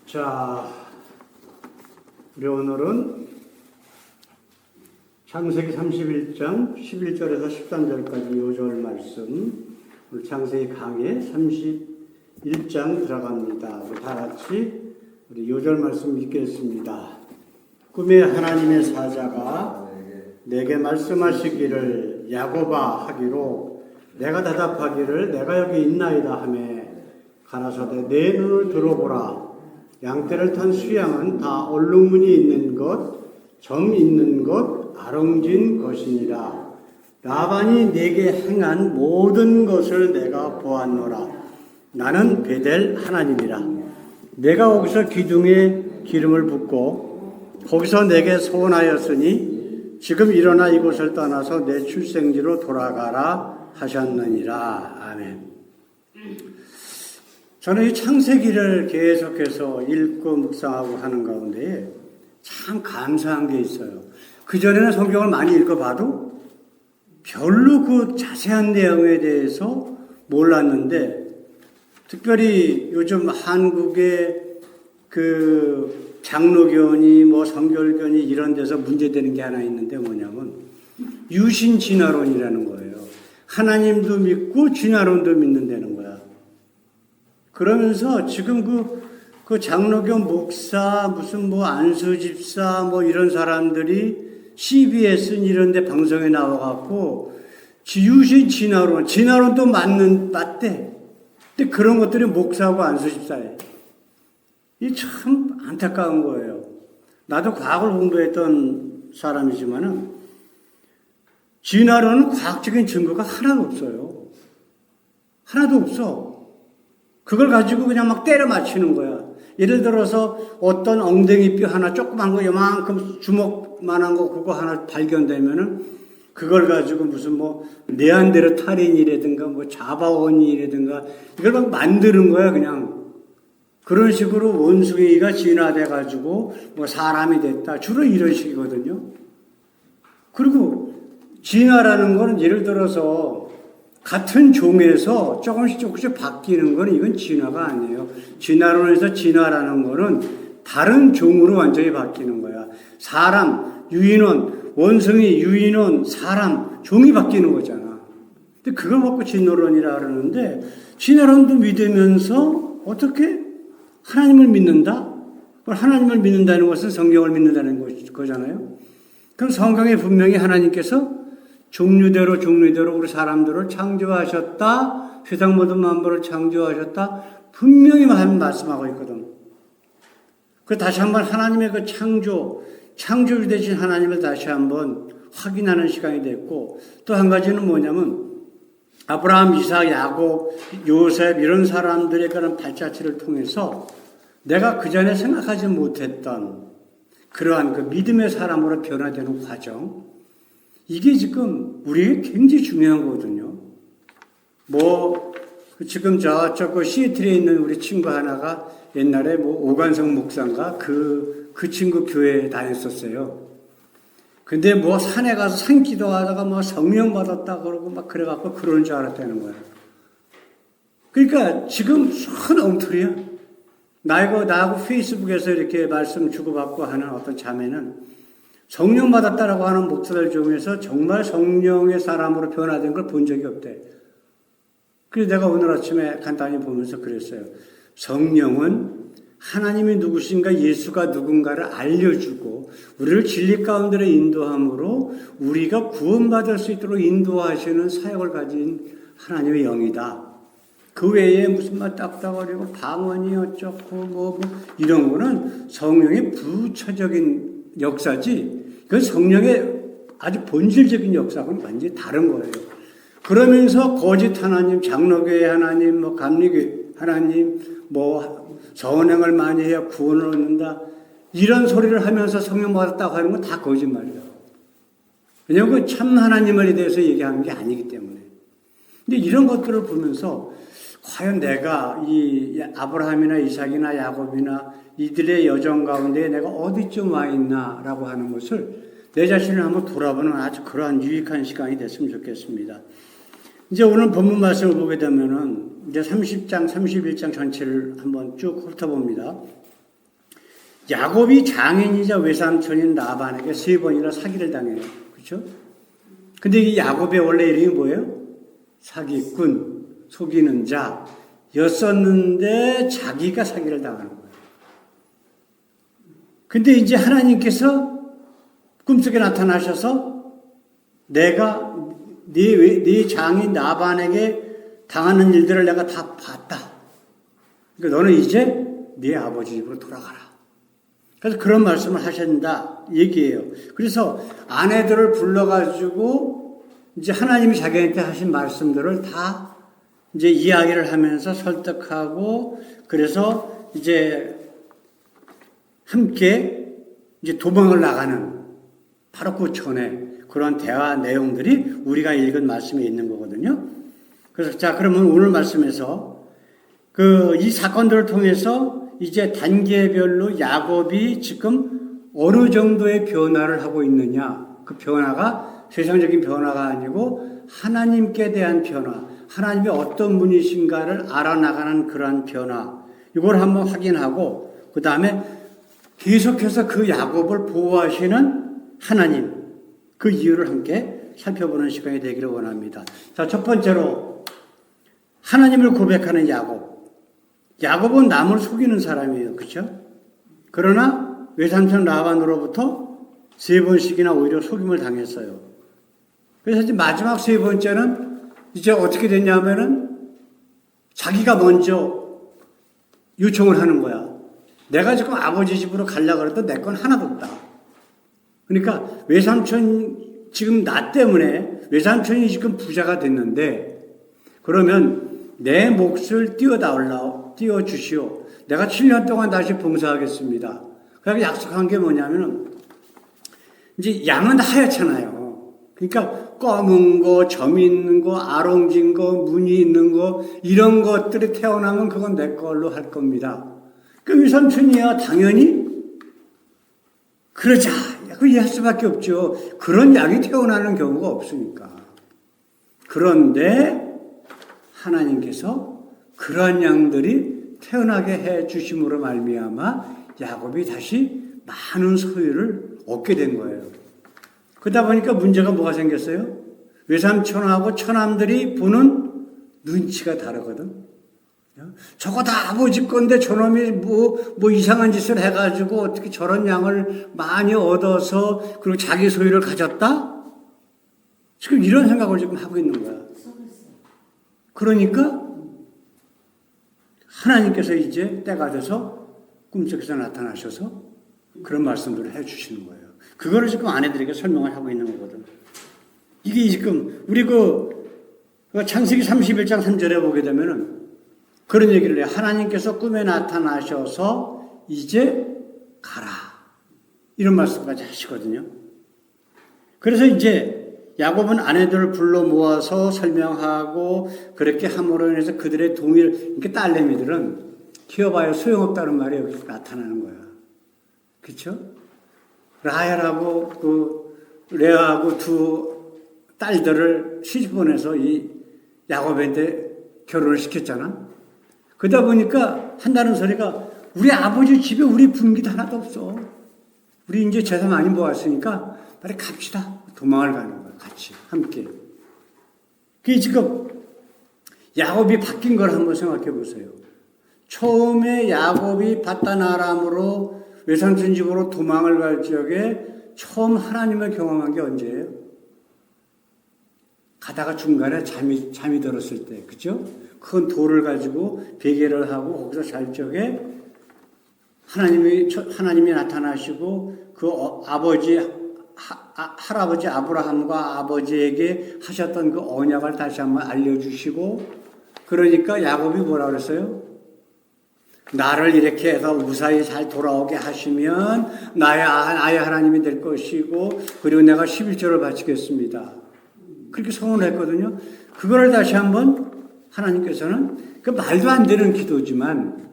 자, 우리 오늘은 창세기 31장 11절에서 13절까지 요절 말씀, 우리 창세기 강의 31장 들어갑니다. 우리 다 같이 우리 요절 말씀 읽겠습니다. 꿈에 하나님의 사자가 내게 말씀하시기를 야곱아 하기로 내가 대답하기를 내가 여기 있나이다 하매 가라사대 내 눈을 들어보라. 양떼를 탄 수양은 다 얼룩무늬 있는 것, 점 있는 것, 아롱진 것이니라. 라반이 내게 행한 모든 것을 내가 보았노라. 나는 베델 하나님이라. 내가 거기서 기둥에 기름을 붓고 거기서 내게 소원하였으니 지금 일어나 이곳을 떠나서 내 출생지로 돌아가라 하셨느니라. 아멘. 저는 이 창세기를 계속해서 읽고 묵상하고 하는 가운데 참 감사한 게 있어요. 그전에는 성경을 많이 읽어봐도 별로 그 자세한 내용에 대해서 몰랐는데, 특별히 요즘 한국의 그 장로교니 뭐 성결교니 이런 데서 문제되는 게 하나 있는데 뭐냐면 유신진화론이라는 거예요. 하나님도 믿고 진화론도 믿는다는 거야. 그러면서 지금 그 장로교 목사, 무슨 뭐 안수집사, 뭐 이런 사람들이 CBS 이런 데 방송에 나와갖고, 유신 진화론도 맞대. 근데 그런 것들이 목사하고 안수집사예요. 이 참 안타까운 거예요. 나도 과학을 공부했던 사람이지만은, 진화론은 과학적인 증거가 하나도 없어요. 하나도 없어. 그걸 가지고 그냥 막 때려 맞히는 거야. 예를 들어서 어떤 엉덩이 뼈 하나 조그만 거 요만큼 주먹만한 거 그거 하나 발견되면은 그걸 가지고 무슨 뭐 네안데르탈인이라든가 뭐 자바원이라든가 이걸 막 만드는 거야 그냥. 그런 식으로 원숭이가 진화돼 가지고 뭐 사람이 됐다. 주로 이런 식이거든요. 그리고 진화라는 거는 예를 들어서 같은 종에서 조금씩 바뀌는 거는 이건 진화가 아니에요. 진화론에서 진화라는 거는 다른 종으로 완전히 바뀌는 거야. 사람, 유인원, 원숭이, 유인원, 사람, 종이 바뀌는 거잖아. 근데 그걸 갖고 진화론이라 그러는데, 진화론도 믿으면서 어떻게 하나님을 믿는다? 하나님을 믿는다는 것은 성경을 믿는다는 거잖아요. 그럼 성경에 분명히 하나님께서 종류대로 우리 사람들을 창조하셨다. 세상 모든 만물을 창조하셨다. 분명히 말씀하고 있거든. 그 다시 한번 하나님의 그 창조주 되신 하나님을 다시 한번 확인하는 시간이 됐고, 또 한 가지는 뭐냐면 아브라함, 이삭, 야곱, 요셉 이런 사람들의 그런 발자취를 통해서 내가 그전에 생각하지 못했던 그러한 그 믿음의 사람으로 변화되는 과정, 이게 지금 우리에게 굉장히 중요한 거거든요. 지금 저쪽 시애틀에 있는 우리 친구 하나가 옛날에 오관성 목사인가 그 친구 교회에 다녔었어요. 근데 산에 가서 산 기도하다가 성령 받았다 그러고 그래갖고 그러는 줄 알았다는 거예요. 그러니까 지금 큰 엉터리야. 나하고 페이스북에서 이렇게 말씀 주고받고 하는 어떤 자매는 성령 받았다라고 하는 목사들 중에서 정말 성령의 사람으로 변화된 걸 본 적이 없대. 그래서 내가 오늘 아침에 간단히 보면서 그랬어요. 성령은 하나님이 누구신가, 예수가 누군가를 알려주고 우리를 진리 가운데로 인도함으로 우리가 구원받을 수 있도록 인도하시는 사역을 가진 하나님의 영이다. 그 외에 무슨 딱딱거리고 방언이 어쩌고 이런 거는 성령의 부처적인 역사지, 그건 성령의 아주 본질적인 역사하고는 완전히 다른 거예요. 그러면서 거짓 하나님, 장로교회 하나님, 감리교회 하나님, 선행을 많이 해야 구원을 얻는다, 이런 소리를 하면서 성령 받았다고 하는 건 다 거짓말이에요. 왜냐하면 참 하나님에 대해서 얘기하는 게 아니기 때문에. 근데 이런 것들을 보면서 과연 내가 이 아브라함이나 이삭이나 야곱이나 이들의 여정 가운데 내가 어디쯤 와 있나라고 하는 것을 내 자신을 한번 돌아보는 아주 그러한 유익한 시간이 됐으면 좋겠습니다. 이제 오늘 본문 말씀을 보게 되면은 이제 30장, 31장 전체를 한번 쭉 훑어봅니다. 야곱이 장인이자 외삼촌인 라반에게 3번이나 사기를 당해요. 그렇죠? 근데 이 야곱의 원래 이름이 뭐예요? 사기꾼, 속이는 자였었는데 자기가 사기를 당하는 거예요. 근데 이제 하나님께서 꿈속에 나타나셔서 내가 네 장인 라반에게 당하는 일들을 내가 다 봤다. 그러니까 너는 이제 네 아버지 집으로 돌아가라. 그래서 그런 말씀을 하신다 얘기예요. 그래서 아내들을 불러가지고 이제 하나님이 자기한테 하신 말씀들을 다 이제 이야기를 하면서 설득하고 그래서 이제 함께 이제 도망을 나가는 바로 그 전에 그런 대화 내용들이 우리가 읽은 말씀에 있는 거거든요. 그래서 자, 그러면 오늘 말씀에서 이 사건들을 통해서 이제 단계별로 야곱이 지금 어느 정도의 변화를 하고 있느냐. 그 변화가 세상적인 변화가 아니고 하나님께 대한 변화, 하나님이 어떤 분이신가를 알아나가는 그러한 변화. 이걸 한번 확인하고 그 다음에 계속해서 그 야곱을 보호하시는 하나님, 그 이유를 함께 살펴보는 시간이 되기를 원합니다. 자, 첫 번째로 하나님을 고백하는 야곱. 야곱은 남을 속이는 사람이에요. 그렇죠? 그러나 외삼촌 라반으로부터 3번씩이나 오히려 속임을 당했어요. 그래서 이제 마지막 3번째는 이제 어떻게 됐냐면은 자기가 먼저 요청을 하는 거야. 내가 지금 아버지 집으로 가려고 그래도 내 건 하나도 없다. 그러니까 외삼촌 지금 나 때문에 외삼촌이 지금 부자가 됐는데 그러면 내 몫을 띄워주시오. 내가 7년 동안 다시 봉사하겠습니다. 그래서 약속한 게 뭐냐면은 이제 양은 하얗잖아요. 그러니까 검은 거, 점 있는 거, 아롱진 거, 무늬 있는 거 이런 것들이 태어나면 그건 내 걸로 할 겁니다. 그 외삼촌이야 당연히 그러자. 그 이해할 수밖에 없죠. 그런 양이 태어나는 경우가 없으니까. 그런데 하나님께서 그러한 양들이 태어나게 해 주심으로 말미암아 야곱이 다시 많은 소유를 얻게 된 거예요. 그러다 보니까 문제가 뭐가 생겼어요? 외삼촌하고 처남들이 보는 눈치가 다르거든. 저거 다 아버지 건데 저놈이 뭐 이상한 짓을 해가지고 어떻게 저런 양을 많이 얻어서 그리고 자기 소유를 가졌다? 지금 이런 생각을 지금 하고 있는 거야. 그러니까 하나님께서 이제 때가 돼서 꿈속에서 나타나셔서 그런 말씀들을 해주시는 거예요. 그거를 지금 아내들에게 설명을 하고 있는 거거든. 이게 지금 우리 창세기 31장 3절에 보게 되면은 그런 얘기를 해요. 하나님께서 꿈에 나타나셔서 이제 가라. 이런 말씀까지 하시거든요. 그래서 이제 야곱은 아내들을 불러 모아서 설명하고 그렇게 함으로 인해서 그들의 동의를, 그러니까 딸내미들은 키워봐야 소용없다는 말이 여기서 나타나는 거야. 그렇죠? 라헬하고 레아하고 두 딸들을 시집 보내서 이 야곱한테 결혼을 시켰잖아. 그러다 보니까 한다는 소리가 우리 아버지 집에 우리 분기도 하나도 없어. 우리 이제 재산 많이 모았으니까 빨리 갑시다. 도망을 가는 거야. 같이 함께. 그게 지금 야곱이 바뀐 걸 한번 생각해 보세요. 처음에 야곱이 바단 아람으로 외삼촌 집으로 도망을 갈 적에 처음 하나님을 경험한 게 언제예요? 가다가 중간에 잠이 들었을 때, 그죠? 큰 돌을 가지고 베개를 하고 거기서 잘 적에 하나님이 나타나시고 그 할아버지 아브라함과 아버지에게 하셨던 그 언약을 다시 한번 알려주시고 그러니까 야곱이 뭐라 그랬어요? 나를 이렇게 해서 무사히 잘 돌아오게 하시면 나의 하나님이 될 것이고 그리고 내가 11조를 바치겠습니다. 그렇게 소원을 했거든요. 그거를 다시 한번 하나님께서는 그 말도 안 되는 기도지만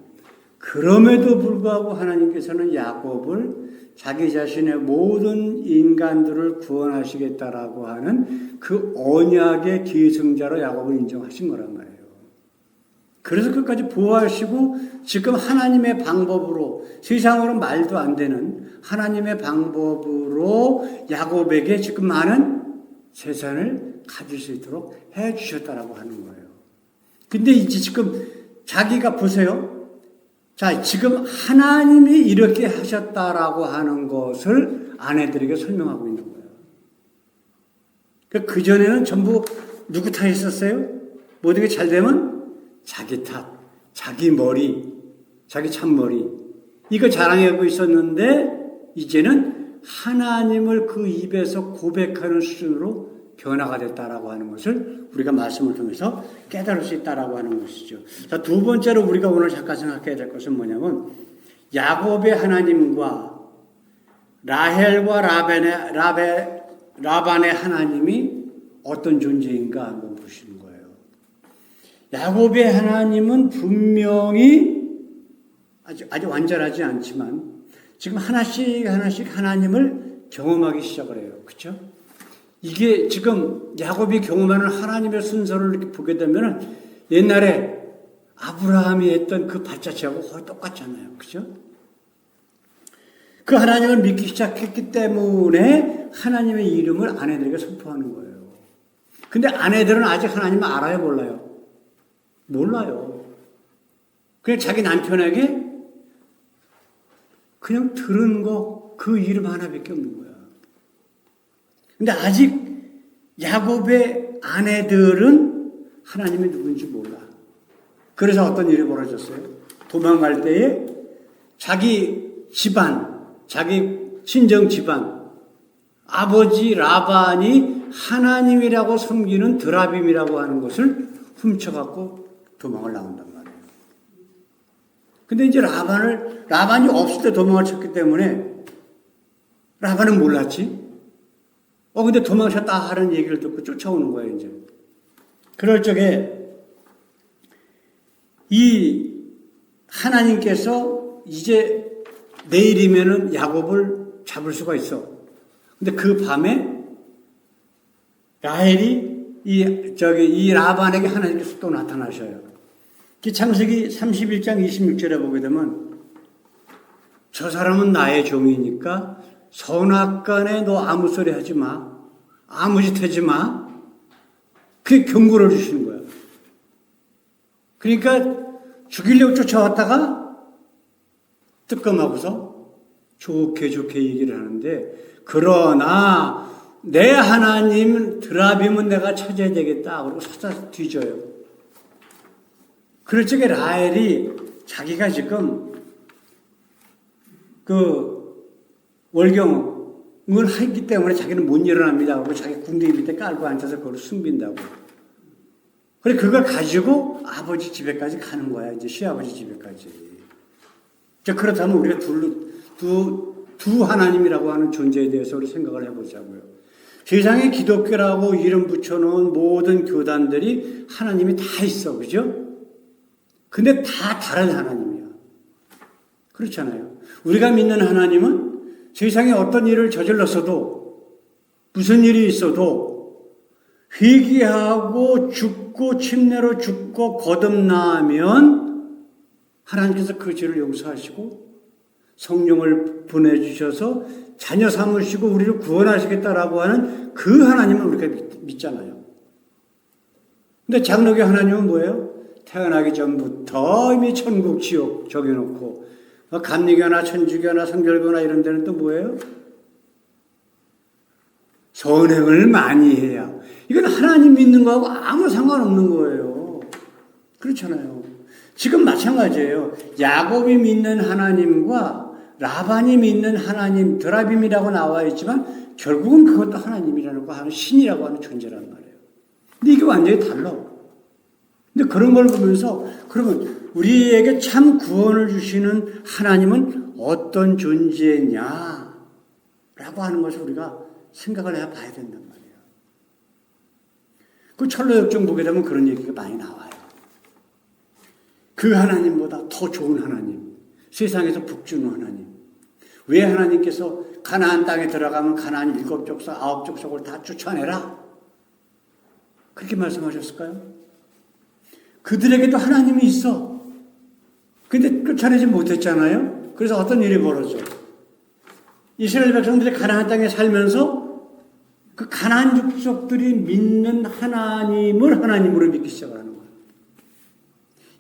그럼에도 불구하고 하나님께서는 야곱을 자기 자신의 모든 인간들을 구원하시겠다라고 하는 그 언약의 계승자로 야곱을 인정하신 거란 말이에요. 그래서 끝까지 보호하시고 지금 하나님의 방법으로 세상으로 말도 안 되는 하나님의 방법으로 야곱에게 지금 많은 재산을 가질 수 있도록 해 주셨다라고 하는 거예요. 근데 이제 지금 자기가 보세요. 자, 지금 하나님이 이렇게 하셨다라고 하는 것을 아내들에게 설명하고 있는 거예요. 그전에는 전부 누구 탓이었어요? 모든 게 잘 되면 자기 탓, 자기 머리, 자기 참머리. 이거 자랑하고 있었는데 이제는 하나님을 그 입에서 고백하는 수준으로 변화가 됐다라고 하는 것을 우리가 말씀을 통해서 깨달을 수 있다라고 하는 것이죠. 자, 두 번째로 우리가 오늘 잠깐 생각해야 될 것은 뭐냐면 야곱의 하나님과 라헬과 라반의 하나님이 어떤 존재인가 한번 보시는 거예요. 야곱의 하나님은 분명히 아직 완전하지 않지만 지금 하나씩 하나님을 경험하기 시작을 해요. 그렇죠? 이게 지금 야곱이 경험하는 하나님의 순서를 이렇게 보게 되면 옛날에 아브라함이 했던 그 발자취하고 거의 똑같잖아요. 그렇죠? 그 하나님을 믿기 시작했기 때문에 하나님의 이름을 아내들에게 선포하는 거예요. 근데 아내들은 아직 하나님을 알아요, 몰라요? 몰라요. 그냥 자기 남편에게 그냥 들은 거 그 이름 하나밖에 없는 거야. 근데 아직 야곱의 아내들은 하나님이 누군지 몰라. 그래서 어떤 일이 벌어졌어요? 도망갈 때에 자기 집안, 자기 친정 집안, 아버지 라반이 하나님이라고 섬기는 드라빔이라고 하는 것을 훔쳐갖고 도망을 나온단 말이에요. 근데 이제 라반이 없을 때 도망을 쳤기 때문에 라반은 몰랐지. 근데 도망쳤다 하는 얘기를 듣고 쫓아오는 거예요, 이제. 그럴 적에 이 하나님께서 이제 내일이면은 야곱을 잡을 수가 있어. 근데 그 밤에 라헬이 이 라반에게 하나님께서 또 나타나셔요. 창세기 31장 26절에 보게 되면 저 사람은 나의 종이니까 선악간에 너 아무 소리 하지 마. 아무 짓 하지 마. 그게 경고를 주시는 거야. 그러니까 죽이려고 쫓아왔다가 뜨끔하고서 좋게 얘기를 하는데 그러나 내 하나님 드라빔은 내가 찾아야 되겠다. 그러고 살짝 뒤져요. 그럴 적에 라헬이 자기가 지금 그 월경을 하기 때문에 자기는 못 일어납니다. 그리고 자기 궁둥이 밑에 깔고 앉아서 그걸 숨긴다고. 그래, 그걸 가지고 아버지 집에까지 가는 거야. 이제 시아버지 집에까지. 그렇다면 우리가 두 하나님이라고 하는 존재에 대해서 우리 생각을 해보자고요. 세상에 기독교라고 이름 붙여놓은 모든 교단들이 하나님이 다 있어. 그죠? 근데 다 다른 하나님이야. 그렇잖아요. 우리가 믿는 하나님은 세상에 어떤 일을 저질렀어도 무슨 일이 있어도 회개하고 죽고 침례로 죽고 거듭나면 하나님께서 그 죄를 용서하시고 성령을 보내주셔서 자녀 삼으시고 우리를 구원하시겠다라고 하는 그 하나님을 우리가 믿잖아요. 근데 장로교 하나님은 뭐예요? 태어나기 전부터 이미 천국, 지옥 정해놓고 감리교나 천주교나 성결교나 이런 데는 또 뭐예요? 선행을 많이 해야. 이건 하나님 믿는 거하고 아무 상관없는 거예요. 그렇잖아요. 지금 마찬가지예요. 야곱이 믿는 하나님과 라반이 믿는 하나님, 드라빔이라고 나와 있지만 결국은 그것도 하나님이라고 하는 신이라고 하는 존재란 말이에요. 근데 이게 완전히 달라. 근데 그런 걸 보면서 그러면 우리에게 참 구원을 주시는 하나님은 어떤 존재냐라고 하는 것을 우리가 생각을 해봐야 된단 말이에요. 그 철로역정 보게 되면 그런 얘기가 많이 나와요. 그 하나님보다 더 좋은 하나님, 세상에서 복주는 하나님. 왜 하나님께서 가나안 땅에 들어가면 가나안 7족속, 9족속을 다 쫓아내라? 그렇게 말씀하셨을까요? 그들에게도 하나님이 있어. 근데 쫓아내지 못했잖아요. 그래서 어떤 일이 벌어져? 이스라엘 백성들이 가나안 땅에 살면서 그 가나안 족속들이 믿는 하나님을 하나님으로 믿기 시작하는 거예요.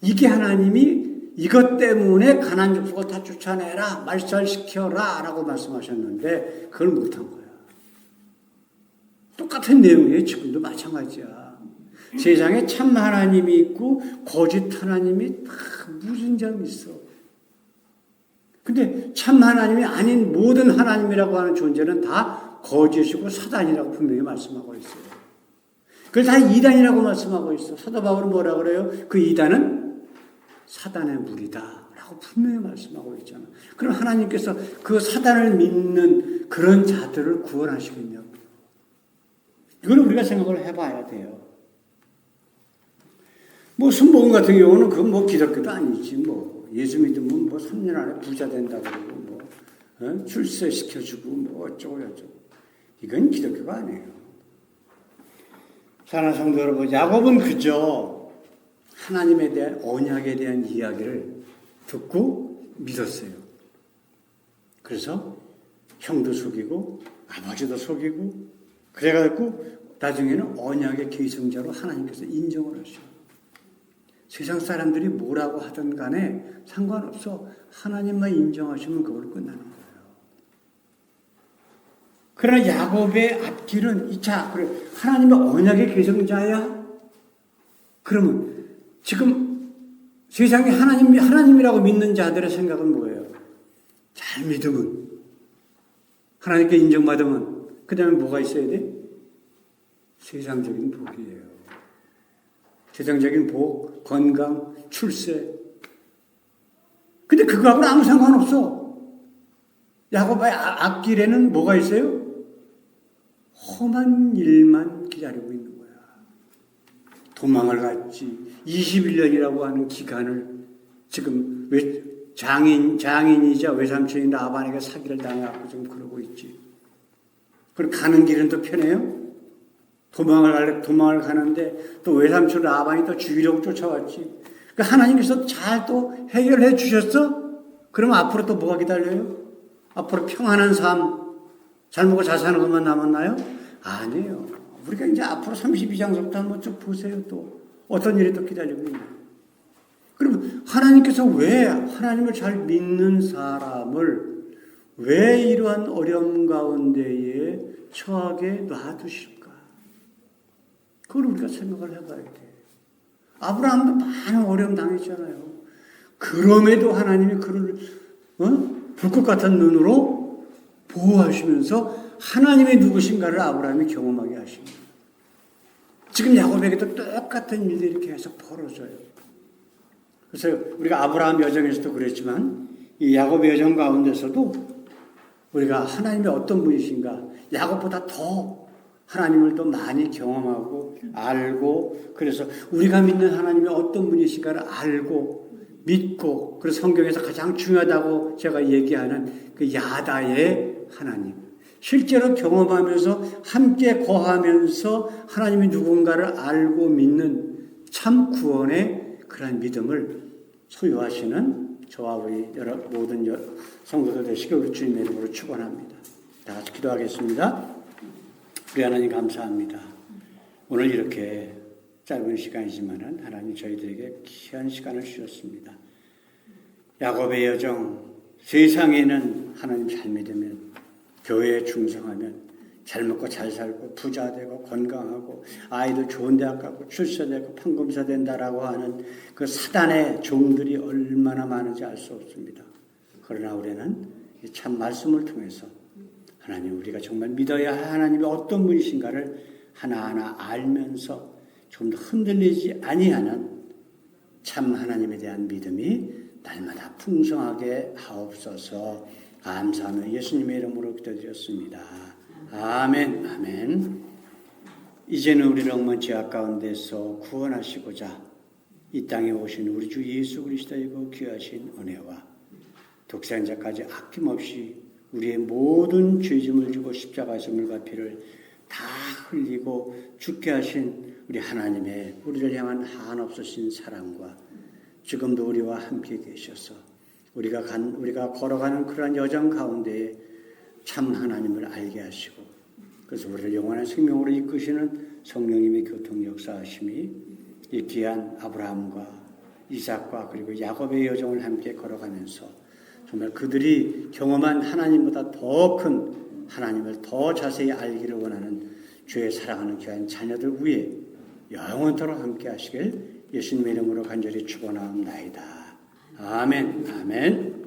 이게 하나님이 이것 때문에 가나안 족속을 다 쫓아내라, 말살시켜라 라고 말씀하셨는데 그걸 못한 거야. 똑같은 내용이에요. 지금도 마찬가지야. 세상에 참 하나님이 있고 거짓 하나님이 다 무슨 점이 있어. 근데 참 하나님이 아닌 모든 하나님이라고 하는 존재는 다 거짓이고 사단이라고 분명히 말씀하고 있어요. 그걸 다 이단이라고 말씀하고 있어. 사도 바울은 뭐라 그래요? 그 이단은 사단의 무리다 라고 분명히 말씀하고 있잖아. 그럼 하나님께서 그 사단을 믿는 그런 자들을 구원하시겠냐고. 이걸 우리가 생각을 해봐야 돼요. 뭐 순복음 같은 경우는 그건 뭐 기독교도 아니지 뭐 예수 믿으면 뭐 3년 안에 부자 된다 그러고 뭐 출세시켜주고 뭐 어쩌고 저쩌고 이건 기독교가 아니에요. 사랑하는 성도 여러분, 야곱은 그저 하나님에 대한 언약에 대한 이야기를 듣고 믿었어요. 그래서 형도 속이고 아버지도 속이고 그래가지고 나중에는 언약의 계승자로 하나님께서 인정을 하셔. 세상 사람들이 뭐라고 하든 간에 상관없어. 하나님만 인정하시면 그걸로 끝나는 거예요. 그러나 야곱의 앞길은 자, 그래 하나님의 언약의 계승자야? 그러면 지금 세상에 하나님이라고 믿는 자들의 생각은 뭐예요? 잘 믿으면 하나님께 인정받으면 그 다음에 뭐가 있어야 돼? 세상적인 복이에요. 세상적인 복, 건강, 출세. 근데 그거하고는 아무 상관없어. 야곱의 앞길에는 뭐가 있어요? 험한 일만 기다리고 있는 거야. 도망을 갔지. 21년이라고 하는 기간을 지금 장인이자 외삼촌인 라반에게 사기를 당해갖고 지금 그러고 있지. 그리고 가는 길은 또 편해요? 도망을 가는데 또 외삼촌 라반이 또 죽이려고 쫓아왔지. 그러니까 하나님께서 잘 또 해결해 주셨어? 그러면 앞으로 또 뭐가 기다려요? 앞으로 평안한 삶, 잘 먹고 잘 사는 것만 남았나요? 아니에요. 우리가 이제 앞으로 32장서부터 한번 쭉 보세요. 또 어떤 일이 또 기다리고 있나. 그러면 하나님께서 왜 하나님을 잘 믿는 사람을 왜 이러한 어려움 가운데에 처하게 놔두실까? 그걸 우리가 생각을 해봐야 돼. 아브라함도 많은 어려움 당했잖아요. 그럼에도 하나님이 그를 불꽃 같은 눈으로 보호하시면서 하나님의 누구신가를 아브라함이 경험하게 하십니다. 지금 야곱에게도 똑같은 일들이 계속 벌어져요. 그래서 우리가 아브라함 여정에서도 그랬지만 이 야곱의 여정 가운데서도 우리가 하나님의 어떤 분이신가, 야곱보다 더 하나님을 더 많이 경험하고 알고, 그래서 우리가 믿는 하나님이 어떤 분이신가를 알고 믿고, 그래서 성경에서 가장 중요하다고 제가 얘기하는 그 야다의 하나님, 실제로 경험하면서 함께 거하면서 하나님이 누군가를 알고 믿는 참 구원의 그런 믿음을 소유하시는 저와 우리 모든 성도들 되시길 우리 주님의 이름으로 축원합니다. 다 같이 기도하겠습니다. 우리 하나님 감사합니다. 오늘 이렇게 짧은 시간이지만 하나님 저희들에게 귀한 시간을 주셨습니다. 야곱의 여정, 세상에는 하나님 잘 믿으면, 교회에 충성하면 잘 먹고 잘 살고 부자 되고 건강하고 아이들 좋은 대학 가고 출세되고 판검사 된다라고 하는 그 사단의 종들이 얼마나 많은지 알 수 없습니다. 그러나 우리는 참 말씀을 통해서 하나님, 우리가 정말 믿어야 할 하나님이 어떤 분이신가를 하나하나 알면서 좀 더 흔들리지 아니하는 참 하나님에 대한 믿음이 날마다 풍성하게 하옵소서. 감사하며 예수님의 이름으로 기도드렸습니다. 아멘, 아멘. 이제는 우리를 엉망 죄악 가운데서 구원하시고자 이 땅에 오신 우리 주 예수 그리스도이고 귀하신 은혜와 독생자까지 아낌없이 우리의 모든 죄짐을 지고 십자가 생물과 피를 다 흘리고 죽게 하신 우리 하나님의 우리를 향한 한없으신 사랑과 지금도 우리와 함께 계셔서 우리가 걸어가는 그러한 여정 가운데에 참 하나님을 알게 하시고 그래서 우리를 영원한 생명으로 이끄시는 성령님의 교통 역사하심이 이 귀한 아브라함과 이삭과 그리고 야곱의 여정을 함께 걸어가면서 정말 그들이 경험한 하나님보다 더 큰 하나님을 더 자세히 알기를 원하는 주의 사랑하는 귀한 자녀들 위에 영원토록 함께 하시길 예수님의 이름으로 간절히 축원하옵나이다. 아멘. 아멘.